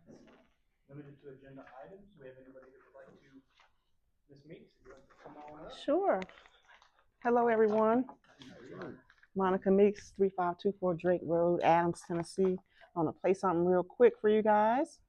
comments. Limited to agenda items. Do we have anybody that would like to, Ms. Meeks, if you'd like to come on up? Sure. Hello, everyone. Monica Meeks, 3524 Drake Road, Adams, Tennessee. I want to play something real quick for you guys.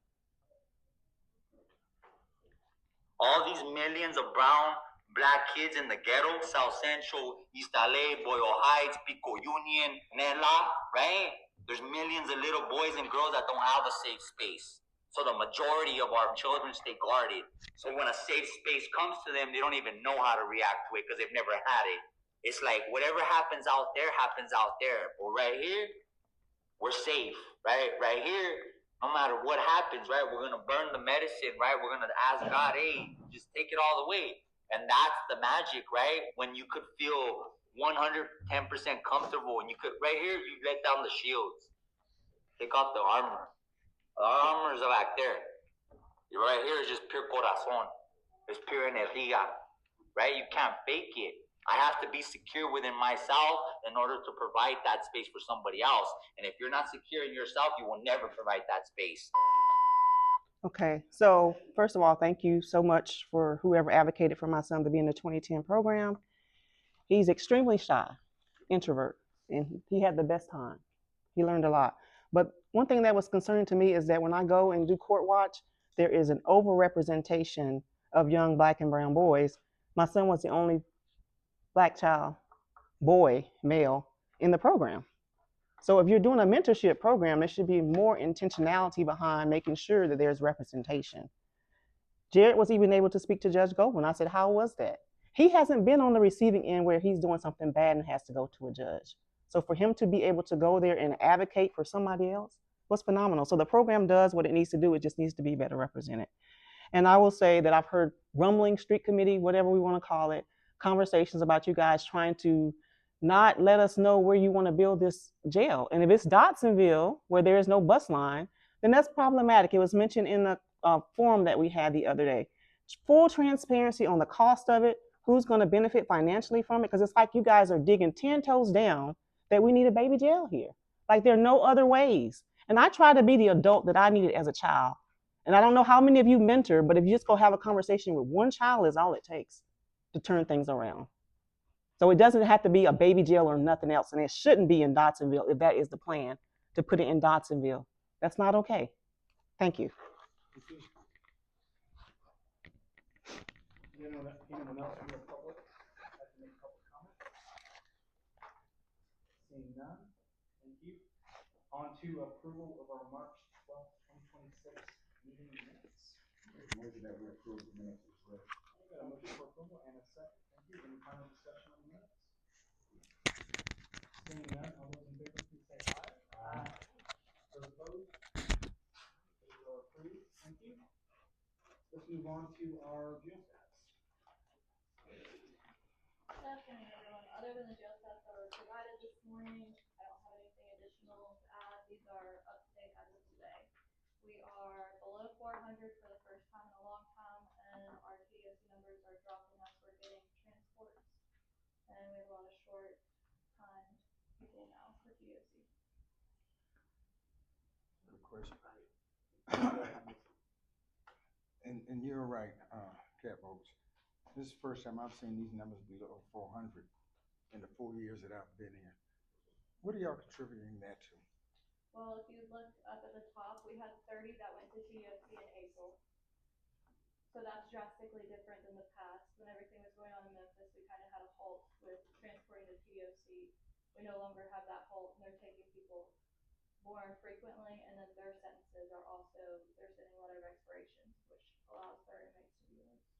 All these millions of brown, black kids in the ghetto, South Central, East LA, Boyle Heights, Pico Union, Nela, right? There's millions of little boys and girls that don't have a safe space. So the majority of our children stay guarded. So when a safe space comes to them, they don't even know how to react to it because they've never had it. It's like whatever happens out there happens out there. But right here, we're safe, right? Right here, no matter what happens, right? We're gonna burn the medicine, right? We're gonna ask God, hey, just take it all away. And that's the magic, right? When you could feel 110% comfortable, and you could, right here, you let down the shields, take off the armor. Our armor is back there. Right here is just pure corazon. It's pure energía, right? You can't fake it. I have to be secure within myself in order to provide that space for somebody else. And if you're not secure in yourself, you will never provide that space. Okay, so first of all, thank you so much for whoever advocated for my son to be in the 2010 program. He's extremely shy, introvert, and he had the best time. He learned a lot. But one thing that was concerning to me is that when I go and do court watch, there is an overrepresentation of young black and brown boys. My son was the only black child, boy, male, in the program. So if you're doing a mentorship program, there should be more intentionality behind making sure that there's representation. Jared was even able to speak to Judge Goldman. I said, how was that? He hasn't been on the receiving end where he's doing something bad and has to go to a judge. So for him to be able to go there and advocate for somebody else was phenomenal. So the program does what it needs to do. It just needs to be better represented. And I will say that I've heard rumbling, street committee, whatever we want to call it, conversations about you guys trying to not let us know where you want to build this jail. And if it's Dotsonville, where there is no bus line, then that's problematic. It was mentioned in the forum that we had the other day. Full transparency on the cost of it, who's going to benefit financially from it, because it's like you guys are digging 10 toes down that we need a baby jail here. Like there are no other ways. And I try to be the adult that I needed as a child. And I don't know how many of you mentor, but if you just go have a conversation with one child is all it takes to turn things around. So it doesn't have to be a baby jail or nothing else. And it shouldn't be in Dotsonville if that is the plan, to put it in Dotsonville. That's not okay. Thank you. Anyone else from the public like to make a public comment? Seeing none, thank you. On to approval of our March 12th, 2026 meeting minutes. Motion that we approve the minutes as well. I got a motion for approval and a second. Thank you. Any final discussion on the minutes? Seeing none, all those in favor, please say aye. Aye. Those opposed? Those are approved. Thank you. Let's move on to our jail stats. Good afternoon, everyone. Other than the jail stats that were provided this morning, I don't have anything additional to add. These are up to date as of today. We are below 400 for the first time in a long time, and our TOC numbers are dropping as we're getting transports, and we have a lot of short time people now for TOC. Good question. And you're right, Cat Folks. This is the first time I've seen these numbers below 400 in the 4 years that I've been here. What are y'all contributing that to? Well, if you look up at the top, we had 30 that went to TOC in April. So that's drastically different than the past. When everything was going on in Memphis, we kind of had a halt with transporting to TOC. We no longer have that halt, and they're taking people more frequently, and then their sentences are also, they're sitting a lot of expirations, which allows their inmates to be released.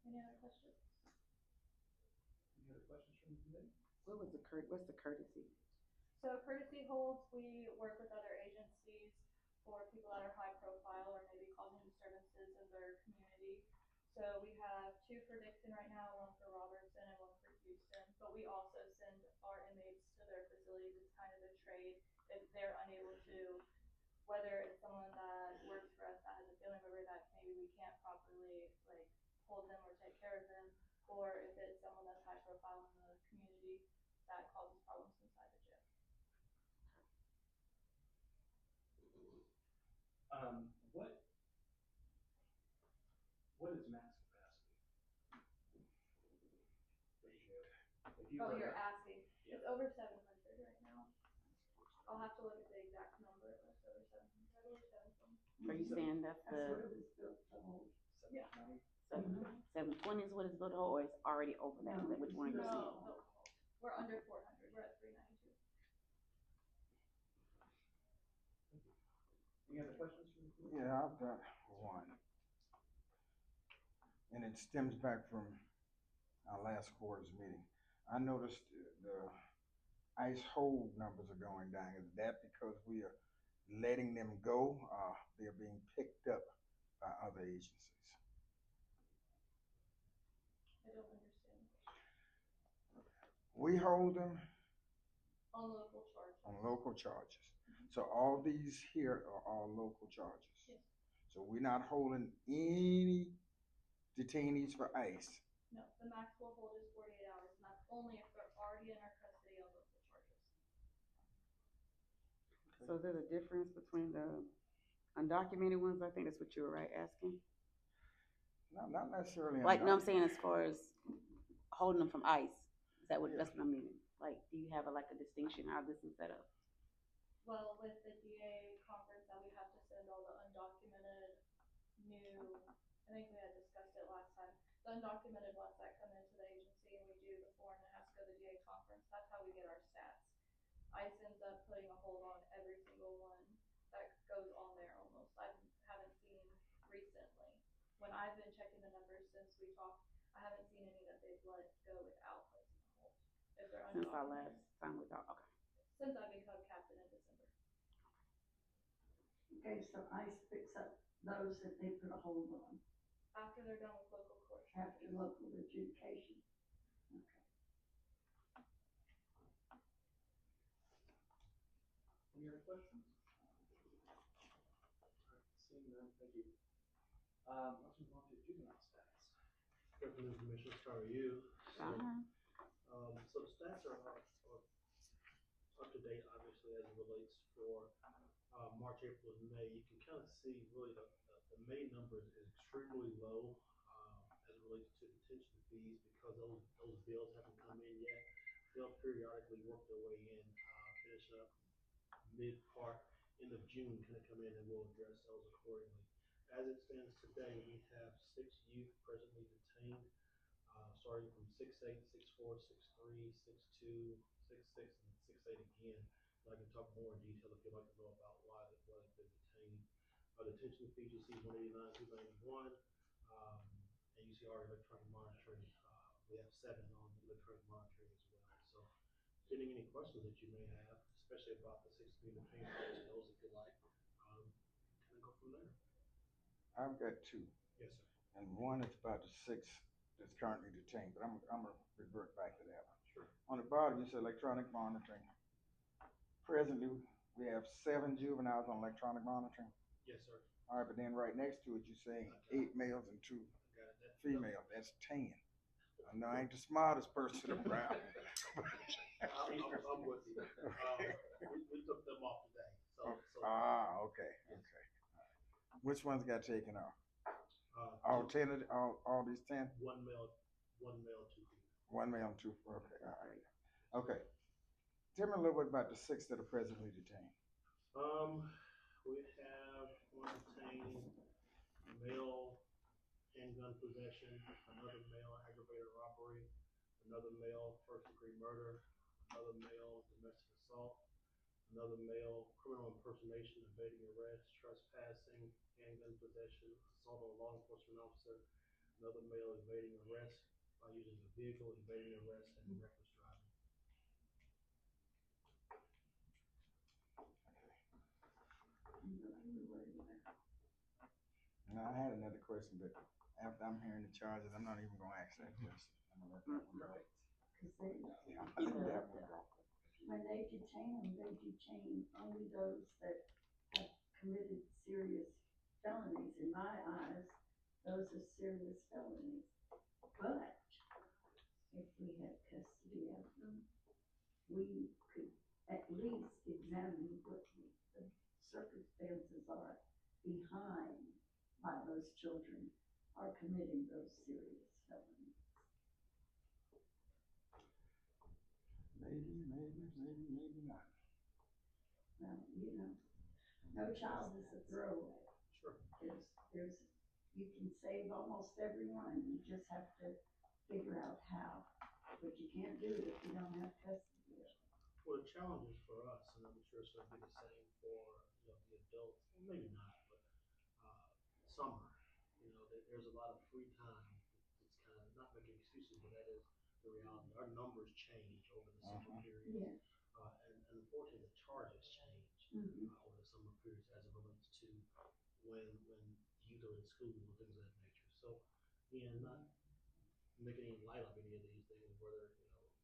Any other questions? Any other questions from the committee? What's the courtesy? So courtesy holds, we work with other agencies for people that are high profile or maybe causing disturbances in their community. So we have 2 for Dixon right now, 1 for Robertson and 1 for Houston, but we also send our inmates to their facilities. It's kind of a trade if they're unable to, whether it's someone that works for us that has a family member that maybe we can't properly like hold them or take care of them, or if it's someone that's high profile in the community that causes problems inside the jail. you Oh, were. you're asking. It's over 700 right now. I'll have to look at the exact number, but it's over 700. I believe 720. Are you saying that's That's what the it was built to hold. Yeah. 720 is what it's built to hold, or it's already over that? No, Which one are you No, saying? no, we're under 400. We're at 392. Any other questions from the group? Yeah, I've got one. And it stems back from our last quarter's meeting. I noticed the ICE hold numbers are going down. Is that because we are letting them go? They're being picked up by other agencies. I don't understand. We hold them On local charges. on local charges. So all these here are all local charges. Yes. So we're not holding any detainees for ICE. No, the max we'll hold is 48 hours, and that's only if they're already in our custody on local charges. So is there a difference between the undocumented ones? I think that's what you were asking. No, not necessarily. Like, no, I'm saying as far as holding them from ICE. Is that what, that's what I'm meaning? Like, do you have a distinction how this is set up? Well, with the DA conference that we have to send all the undocumented new, I think we had discussed it last time, the undocumented ones that come into the agency and we do the form that has to go to the DA conference, that's how we get our stats. ICE ends up putting a hold on every single one that goes on there almost. I haven't seen recently. When I've been checking the numbers since we talked, I haven't seen any that they've let go without placing a hold. If they're Since our undocumented. last time we talked, okay. Since I become captain in December. Okay, so ICE picks up those that they put a hold on After they're done with local court. after local adjudication. Okay. Any other questions? Alright, seeing none, thank you. Let's move on to juvenile stats. Good afternoon, Commissioners, how are you? So the stats are up to date, obviously, as it relates for March, April, and May. You can kind of see really the May number is extremely low as it relates to detention fees because those bills haven't come in yet. They'll periodically work their way in, finish up mid-part, end of June, kind of come in, and we'll address those accordingly. As it stands today, we have 6 youth presently detained, starting from 6'8", 6'4", 6'3", 6'2", 6'6", and 6'8" again. And I can talk more in detail if you'd like to know about why they've been detained. Detention fees, you see 189, 291, and you see our electronic monitoring. We have 7 on electronic monitoring as well. So, pending any questions that you may have, especially about the 6 being detained, those if you like, kind of go from there. I've got 2. Yes, sir. And one is about the 6 that's currently detained, but I'm gonna revert back to that one. Sure. On the bottom, you said electronic monitoring. Presently, we have 7 juveniles on electronic monitoring. Yes, sir. All right, but then right next to it, you're saying 8 males and 2 Got it. females. That's 10. I know I ain't the smartest person around. I'm with you. We took them off today. So Okay. Which ones got taken off? uh, All 10 all these 10? one male, 2 female. 1 male and 2, okay, all right. Okay. Tell me a little bit about the 6 that are presently detained. We have one detained male handgun possession, another male aggravated robbery, another male first-degree murder, another male domestic assault, another male criminal impersonation, evading arrest, trespassing, handgun possession, assault on a law enforcement officer, another male evading arrest by using a vehicle, evading arrest, and reckless driving. Now, I had another question, but after I'm hearing the charges, I'm not even gonna ask that question. I'm gonna let that one go. Because they, Yeah, I'm gonna let that one go. when they detain them, they detain only those that have committed serious felonies. In my eyes, those are serious felonies. But if we had custody of them, we could at least examine what the circumstances are behind why those children are committing those serious felonies. maybe not. Well, you know, no child is a throwaway. Sure. There's, you can save almost everyone, you just have to figure out how. But you can't do it if you don't have custody of it. Well, the challenge is for us, and I'm sure it's going to be the same for the adults, well, maybe not, but summer. There's a lot of free time. It's kind of not making excuses, but that is the reality. Our numbers change over the summer period, Yeah. and unfortunately, the charges change over the summer periods as it relates to when youth are in school and things of that nature. So, again, not making any light of any of these things, whether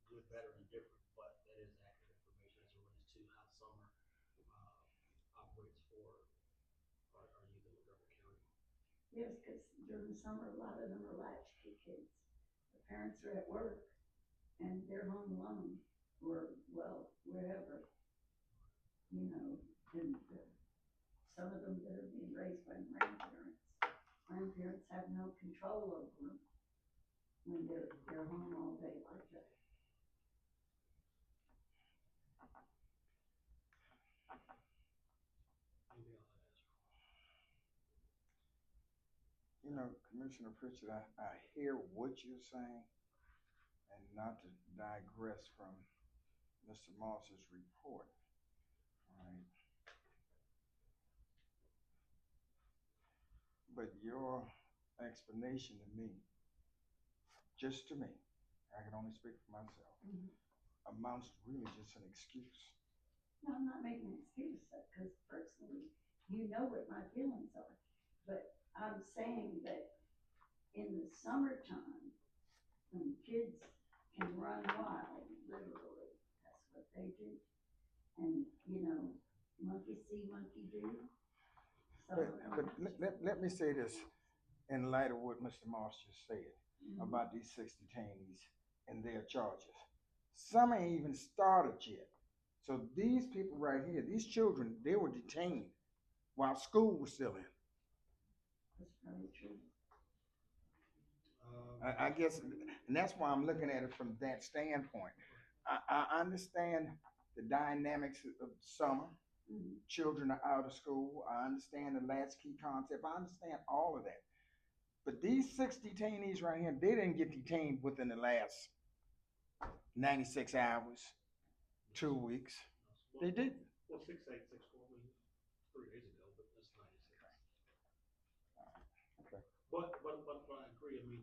good, better, and different, but that is accurate information as it relates to how summer operates for our youth in Montgomery County. Yes, because during the summer, a lot of them are latchkey kids. The parents are at work and they're home alone, or, well, wherever, and some of them that are being raised by grandparents. Grandparents have no control over them when they're home all day like that. Anything else to ask? Commissioner Pritchard, I hear what you're saying, and not to digress from Mr. Moss's report, right? But your explanation to me, just to me, I can only speak for myself, amounts to really just an excuse. No, I'm not making an excuse, because personally, you know what my feelings are. But I'm saying that in the summertime, when kids can run wild, literally, that's what they do. And, monkey see, monkey do. But let me say this in light of what Mr. Moss just said about these 6 detainees and their charges. Some ain't even started yet. So these people right here, these children, they were detained while school was still in. That's probably true. I guess, and that's why I'm looking at it from that standpoint. I understand the dynamics of summer. Children are out of school. I understand the latchkey concept. I understand all of that. But these 6 detainees right here, they didn't get detained within the last 96 hours, 2 weeks. They didn't. Well, 6-8-6-4 weeks, 3 days ago, but that's 96. Okay. But I agree. I mean,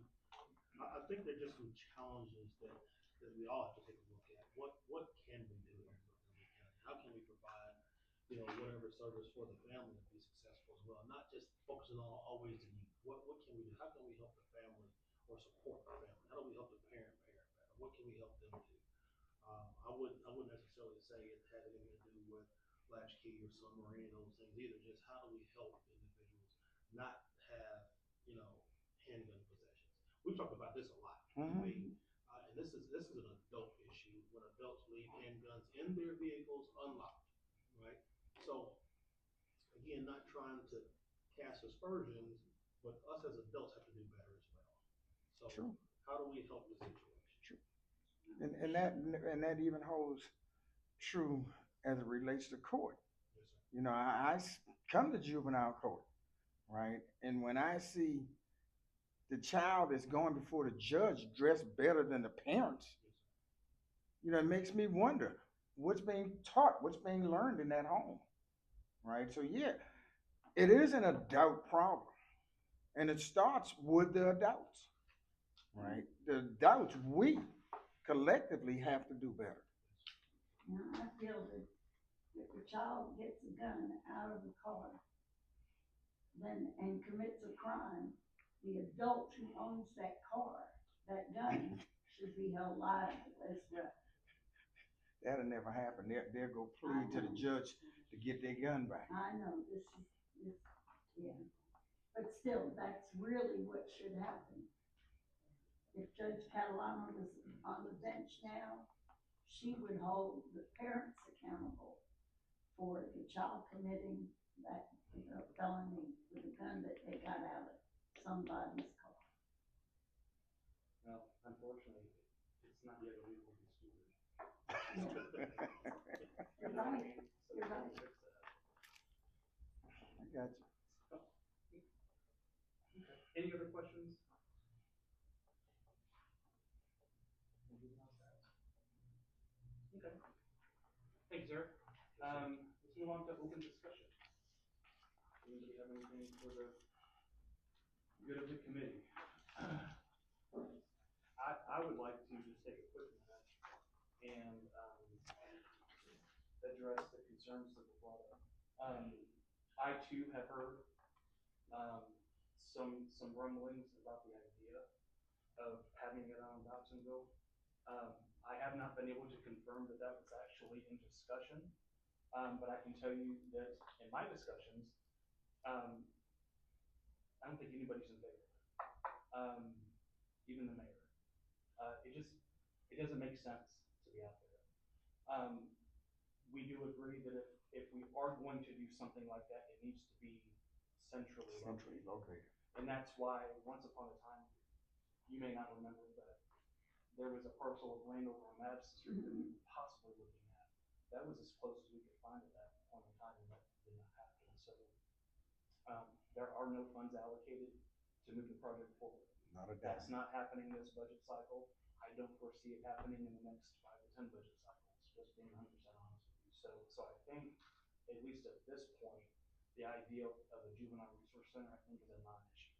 I think there are just some challenges that we all have to take a look at. What can we do here in Montgomery County? How can we provide whatever service for the family to be successful as well? Not just focusing on always the youth. What can we do? How can we help the family or support the family? How do we help the parent better? What can we help them do? I wouldn't necessarily say it had anything to do with latchkey or summer or any of those things either. Just how do we help individuals not have handgun possessions? We've talked about this a lot. And this is an adult issue when adults leave handguns in their vehicles unlocked, right? So again, not trying to cast aspersions, but us as adults have to do better as well. So True. How do we help the situation? True. And that even holds true as it relates to court. Yes, sir. I come to juvenile court, right? And when I see the child is going before the judge dressed better than the parents, it makes me wonder what's being taught, what's being learned in that home, right? So yeah, it is an adult problem, and it starts with the adults, right? The adults, we collectively have to do better. I feel that if a child gets a gun out of the car and commits a crime, the adult who owns that car, that gun, should be held liable as well. That'll never happen. They'll go plead to the judge to get their gun back. I know this, yeah. But still, that's really what should happen. If Judge Catalano was on the bench now, she would hold the parents accountable for the child committing that felony with a gun that they got out of somebody's car. Well, unfortunately, it's not yet illegal to be stupid. got you. Okay. Any other questions? Okay. Thank you, sir. Let's move on to open discussion. Anybody have anything for the good of the committee? I would like to just take a quick minute and address the concerns that were brought up. I too have heard some rumblings about the idea of having it on Dotsonville. I have not been able to confirm that that was actually in discussion, but I can tell you that in my discussions, I don't think anybody's in favor. Even the mayor. It doesn't make sense to be out there. We do agree that if we are going to do something like that, it needs to be centrally located. And that's why once upon a time, you may not remember, but there was a parcel of land over on Madison Street that we were possibly looking at. That was as close as we could find at that point in time, and that did not happen. So there are no funds allocated to move the project forward. Not a dime. That's not happening this budget cycle. I don't foresee it happening in the next 5 to 10 budget cycles, just being 100% honest with you. So I think, at least at this point, the idea of a juvenile resource center, I think, is a non-issue.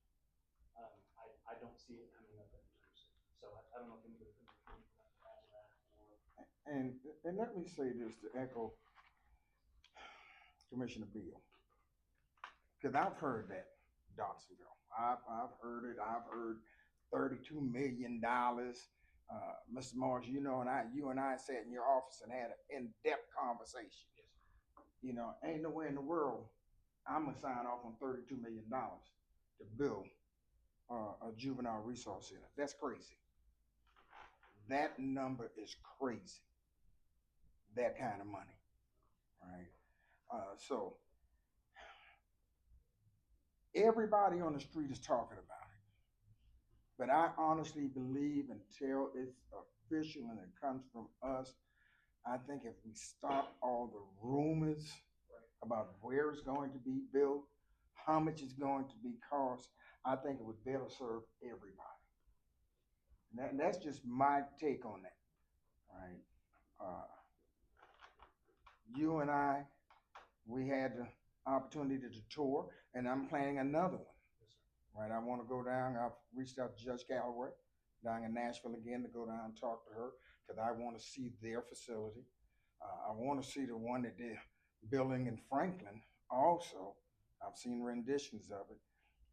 I don't see it coming up anytime soon. So I don't know if anybody could add to that or. And let me say this to echo Commissioner Beal, because I've heard that Dotsonville. I've heard it. I've heard $32 million. Mr. Morris, you and I sat in your office and had an in-depth conversation. Yes. You know, ain't nowhere in the world I'm gonna sign off on $32 million to build a juvenile resource center. That's crazy. That number is crazy. That kind of money, right? So everybody on the street is talking about it, but I honestly believe until it's official and it comes from us, I think if we stop all the rumors about where it's going to be built, how much it's going to be cost, I think it would better serve everybody. And that's just my take on that, right? You and I, we had the opportunity to tour, and I'm planning another one. Right, I want to go down. I've reached out to Judge Calloway down in Nashville again to go down and talk to her because I want to see their facility. I want to see the one that they're building in Franklin also. I've seen renditions of it.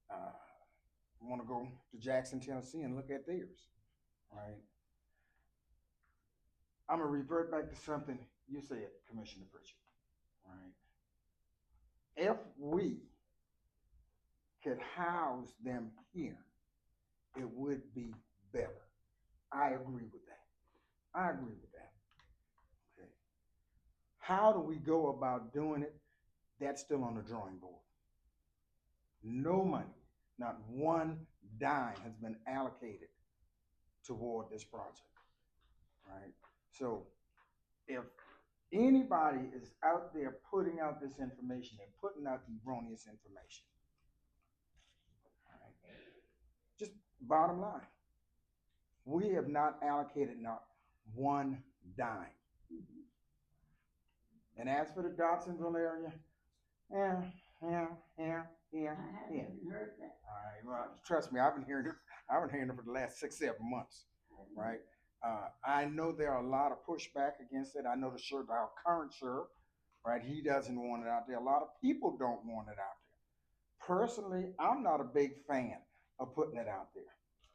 I want to go to Jackson, Tennessee and look at theirs, right? I'm going to revert back to something you said, Commissioner Pritchett, right? If we could house them here, it would be better. I agree with that. I agree with that. Okay. How do we go about doing it? That's still on the drawing board. No money, not one dime has been allocated toward this project, right? So if anybody is out there putting out this information, they're putting out erroneous information, right? Just bottom line, we have not allocated not one dime. And as for the Dotsonville area, yeah. I haven't heard that. All right, well, trust me, I've been hearing it for the last 6-7 months, right? I know there are a lot of pushback against it. I know our current sheriff, right? He doesn't want it out there. A lot of people don't want it out there. Personally, I'm not a big fan of putting it out there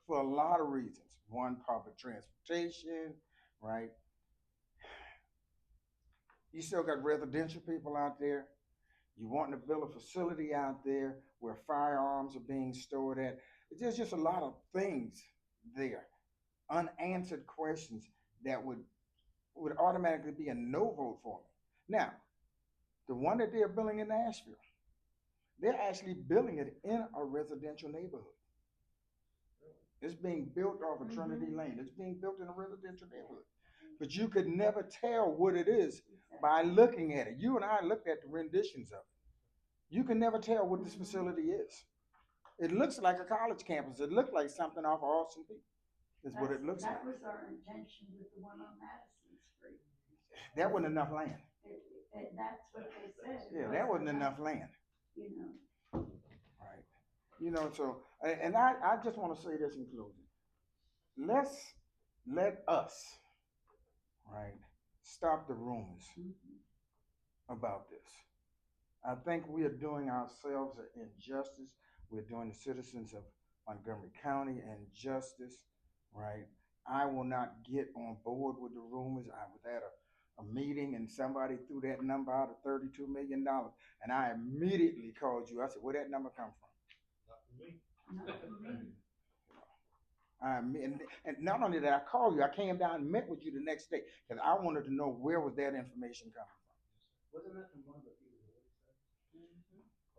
for a lot of reasons. One, public transportation, right? You still got residential people out there. You want to build a facility out there where firearms are being stored at. There's just a lot of things there, unanswered questions that would automatically be a no vote for me. Now, the one that they're building in Nashville, they're actually building it in a residential neighborhood. It's being built off of Trinity Lane. It's being built in a residential neighborhood. But you could never tell what it is by looking at it. You and I looked at the renditions of it. You can never tell what this facility is. It looks like a college campus. It looked like something off of Austin Peay. Is what it looks like. That was our intention with the one on Madison Street. That wasn't enough land. And that's what they said. Yeah, that wasn't enough land. You know. Right. You know, so, and I just want to say this in closing. Let us, right, stop the rumors about this. I think we are doing ourselves an injustice. We're doing the citizens of Montgomery County injustice, right? I will not get on board with the rumors. I was at a meeting and somebody threw that number out of $32 million. And I immediately called you. I said, where that number come from? Not for me. Not for me. And not only did I call you, I came down and met with you the next day because I wanted to know where was that information coming from. Wasn't that from one of the people that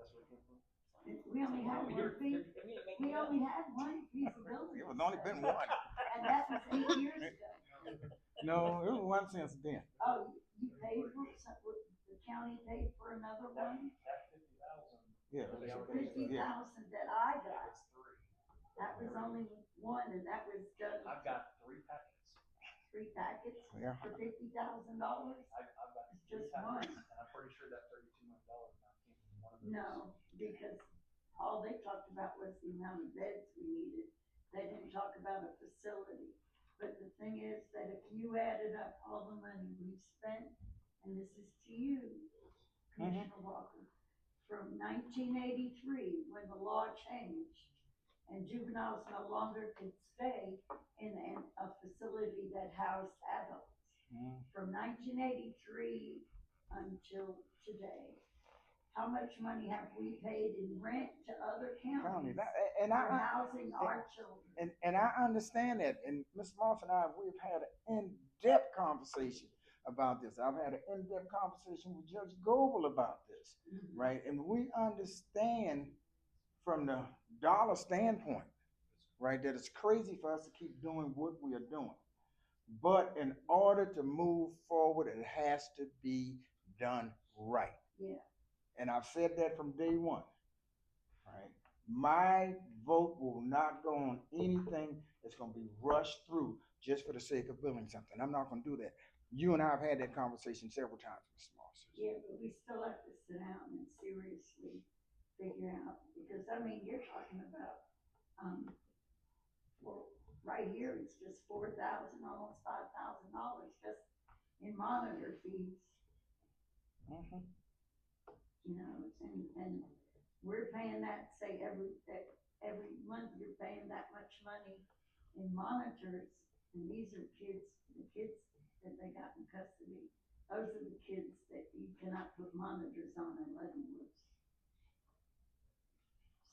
That's where it came from? We only had we only had one feasibility. It was only been one. And that was 8 years ago. No, it was one since then. Oh, you paid for the county paid for another one? That 50,000. Yeah. The 50,000 that I got, It's three. that was only one, and that was done. I've got 3 packets. 3 packets Yeah. for $50,000. I've got It's 3 just packets, one. and I'm pretty sure that $32 million amount came from one of those. No, because all they talked about was the amount of beds we needed. They didn't talk about a facility. But the thing is that if you added up all the money we've spent, and this is to you, Commissioner Walker, from 1983, when the law changed, and juveniles no longer could stay in a facility that housed adults. From 1983 until today, how much money have we paid in rent to other counties for housing our children? And I understand that. And Ms. Moss and I, we've had an in-depth conversation about this. I've had an in-depth conversation with Judge Goebel about this, right? And we understand from the dollar standpoint, right, that it's crazy for us to keep doing what we are doing. But in order to move forward, it has to be done right. Yeah. And I've said that from day one, right? My vote will not go on anything that's going to be rushed through just for the sake of building something. I'm not going to do that. You and I have had that conversation several times, Ms. Moss. Yeah, but we still have to sit down and seriously figure out, because, I mean, you're talking about, well, right here, it's just $4,000, almost $5,000 just in monitor fees. You know, and we're paying that, say, every month you're paying that much money in monitors, and these are the kids that they got in custody. Those are the kids that you cannot put monitors on and let them loose.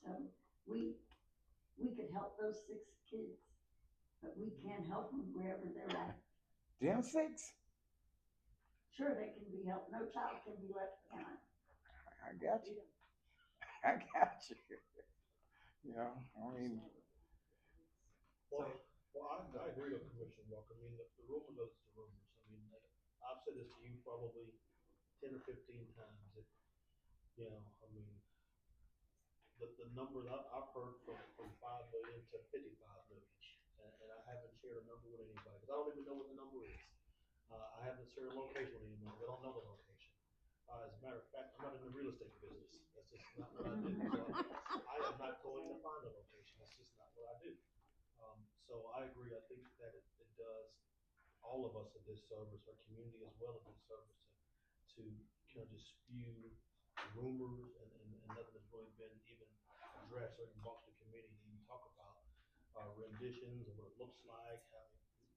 So we could help those 6 kids, but we can't help them wherever they're at. Them 6? Sure, they can be helped. No child can be left behind. I got you. I got you. You know, I mean. Well, I agree with Commissioner Walker. I mean, the rumors are the rumors. I mean, I've said this to you probably 10 or 15 times. You know, I mean, the numbers I've heard from 5 million to 55 million, and I haven't shared a number with anybody because I don't even know what the number is. I haven't shared a location with anyone. They don't know the location. As a matter of fact, I'm not in the real estate business. That's just not what I do. So I am not going to find a location. That's just not what I do. So I agree. I think that it does all of us a disservice, our community as well a disservice to kind of just spew rumors and nothing has really been even addressed or even brought to the committee to even talk about renditions and what it looks like.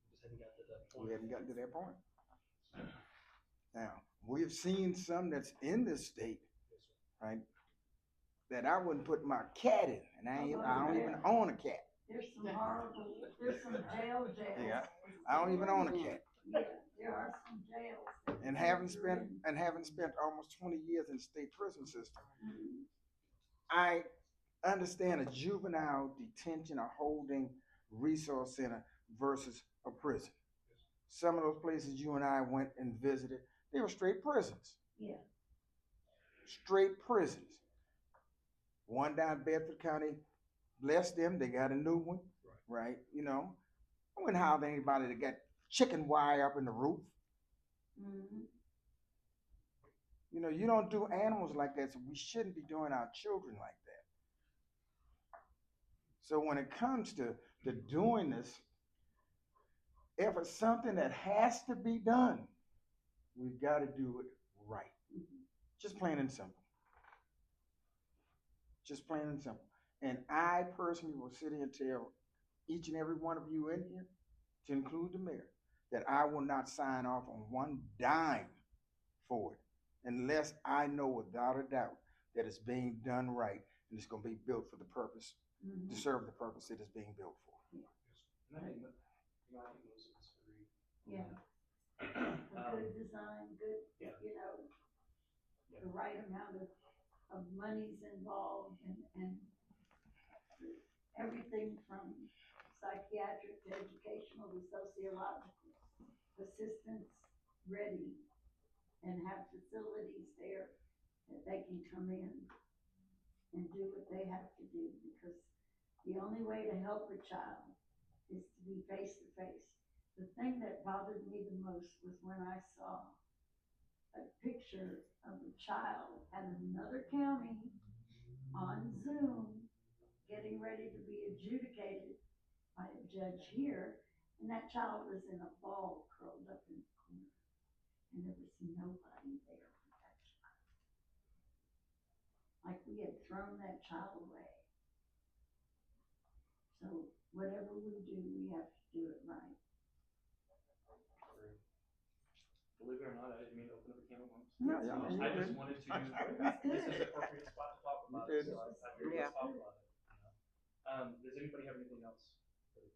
We just haven't gotten to that point. We haven't gotten to that point. Now, we have seen some that's in this state, right, that I wouldn't put my cat in, and I don't even own a cat. There's some horrible, there's some jails. Yeah, I don't even own a cat. Yeah, there are some jails. And having spent almost 20 years in the state prison system, I understand a juvenile detention or holding resource center versus a prison. Some of those places you and I went and visited, they were straight prisons. Yeah. Straight prisons. One down Bedford County, bless them, they got a new one, right? You know, I wouldn't holler at anybody that got chicken wire up in the roof. Mm-hmm. You know, you don't do animals like that, so we shouldn't be doing our children like that. So when it comes to doing this, if it's something that has to be done, we've got to do it right. Just plain and simple. Just plain and simple. And I personally will sit here and tell each and every one of you in here, to include the mayor, that I will not sign off on one dime for it unless I know without a doubt that it's being done right and it's going to be built for the purpose, Mm-hmm. to serve the purpose it is being built for. And I think that, you know, I think most of us agree. Yeah. A good design, good, Yeah. you know, Yeah. the right amount of money's involved and everything from psychiatric to educational to sociological assistance ready and have facilities there that they can come in and do what they have to do, because the only way to help a child is to be face to face. The thing that bothered me the most was when I saw a picture of a child at another county on Zoom getting ready to be adjudicated by a judge here, and that child was in a ball curled up in the corner, and there was nobody there for that child. Like we had thrown that child away. So whatever we do, we have to do it right. Believe it or not, I didn't mean to open up a can of worms. No, yeah, you I just did. wanted to, That's this is good. the appropriate spot to talk about You it, did. so I figured Yeah. let's talk about it. You know? Does anybody have anything else for the committee?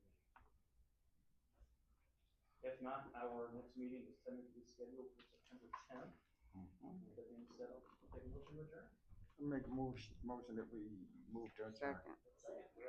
If not, our next meeting is tentatively scheduled for September 10th. With that being said, I'll take a motion to adjourn. Make a motion that we move to adjourn. Second. Second.